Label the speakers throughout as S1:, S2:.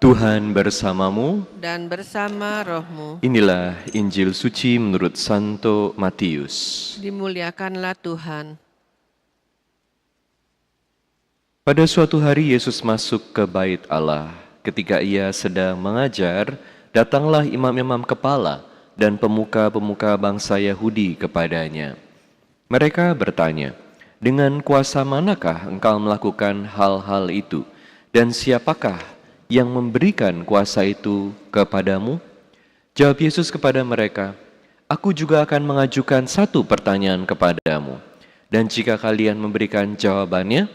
S1: Tuhan bersamamu.
S2: Dan bersama rohmu.
S1: Inilah Injil suci menurut Santo Matius.
S2: Dimuliakanlah Tuhan.
S1: Pada suatu hari Yesus masuk ke bait Allah. Ketika ia sedang mengajar, datanglah imam-imam kepala dan pemuka-pemuka bangsa Yahudi kepadanya. Mereka bertanya, "Dengan kuasa manakah engkau melakukan hal-hal itu? Dan siapakah yang memberikan kuasa itu kepadamu?" Jawab Yesus kepada mereka, "Aku juga akan mengajukan satu pertanyaan kepadamu. Dan jika kalian memberikan jawabannya,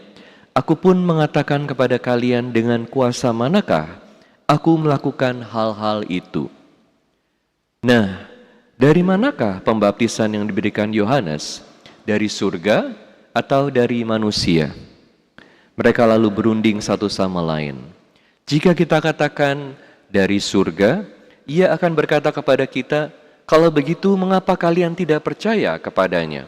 S1: aku pun mengatakan kepada kalian dengan kuasa manakah aku melakukan hal-hal itu. Nah, dari manakah pembaptisan yang diberikan Yohanes? Dari surga atau dari manusia?" Mereka lalu berunding satu sama lain. Jika kita katakan dari surga, ia akan berkata kepada kita, "Kalau begitu mengapa kalian tidak percaya kepadanya?"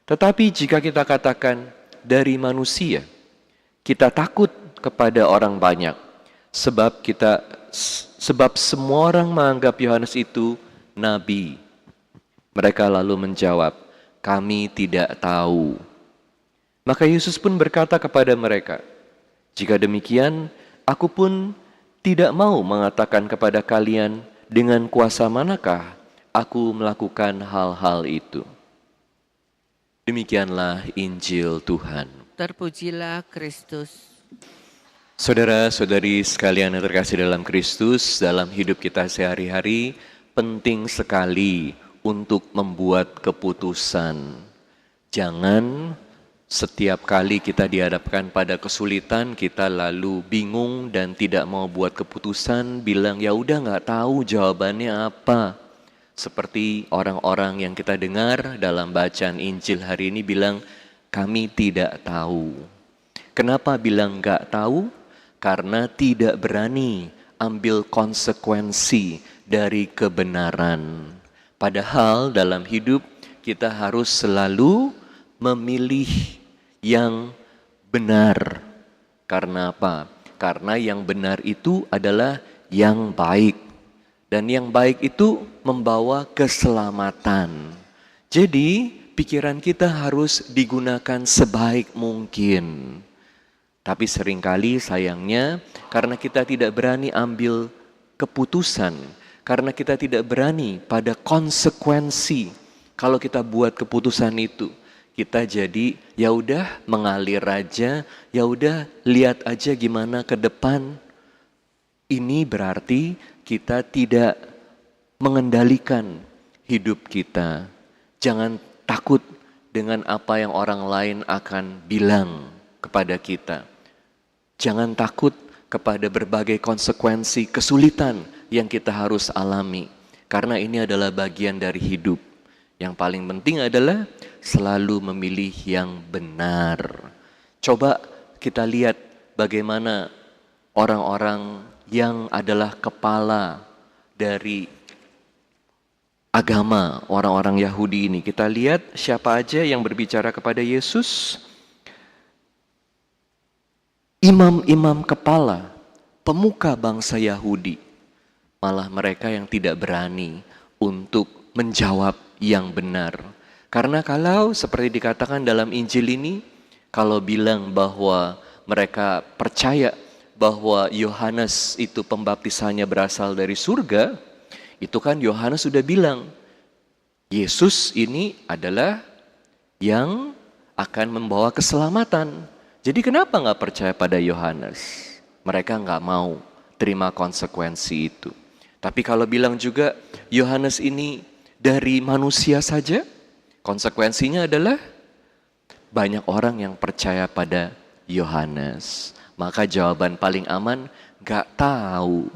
S1: Tetapi jika kita katakan dari manusia, kita takut kepada orang banyak, sebab semua orang menganggap Yohanes itu nabi. Mereka lalu menjawab, "Kami tidak tahu." Maka Yesus pun berkata kepada mereka, "Jika demikian, aku pun tidak mau mengatakan kepada kalian dengan kuasa manakah aku melakukan hal-hal itu." Demikianlah Injil Tuhan.
S2: Terpujilah Kristus.
S1: Saudara-saudari sekalian yang terkasih dalam Kristus, dalam hidup kita sehari-hari penting sekali untuk membuat keputusan. Jangan setiap kali kita dihadapkan pada kesulitan, kita lalu bingung dan tidak mau buat keputusan, bilang ya udah nggak tahu jawabannya apa. Seperti orang-orang yang kita dengar dalam bacaan Injil hari ini bilang, "Kami tidak tahu." Kenapa bilang nggak tahu? Karena tidak berani ambil konsekuensi dari kebenaran. Padahal dalam hidup kita harus selalu memilih yang benar. Karena apa? Karena yang benar itu adalah yang baik. Dan yang baik itu membawa keselamatan. Jadi pikiran kita harus digunakan sebaik mungkin. Tapi seringkali sayangnya karena kita tidak berani ambil keputusan, karena kita tidak berani pada konsekuensi kalau kita buat keputusan itu, kita jadi ya udah mengalir aja, ya udah lihat aja gimana ke depan. Ini berarti kita tidak mengendalikan hidup kita. Jangan takut dengan apa yang orang lain akan bilang kepada kita. Jangan takut kepada berbagai konsekuensi kesulitan yang kita harus alami. Karena ini adalah bagian dari hidup. Yang paling penting adalah selalu memilih yang benar. Coba kita lihat bagaimana orang-orang yang adalah kepala dari agama orang-orang Yahudi ini. Kita lihat siapa aja yang berbicara kepada Yesus. Imam-imam kepala, pemuka bangsa Yahudi. Malah mereka yang tidak berani untuk menjawab yang benar. Karena kalau seperti dikatakan dalam Injil ini, kalau bilang bahwa mereka percaya bahwa Yohanes itu pembaptisannya berasal dari surga, itu kan Yohanes sudah bilang, Yesus ini adalah yang akan membawa keselamatan. Jadi kenapa nggak percaya pada Yohanes? Mereka nggak mau terima konsekuensi itu. Tapi kalau bilang juga Yohanes ini dari manusia saja, konsekuensinya adalah banyak orang yang percaya pada Yohanes. Maka jawaban paling aman, nggak tahu.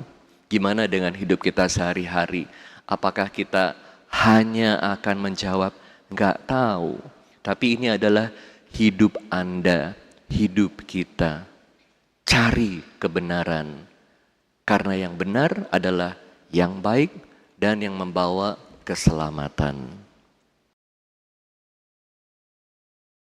S1: Gimana dengan hidup kita sehari-hari? Apakah kita hanya akan menjawab nggak tahu? Tapi ini adalah hidup Anda, hidup kita. Cari kebenaran. Karena yang benar adalah yang baik dan yang membawa keselamatan.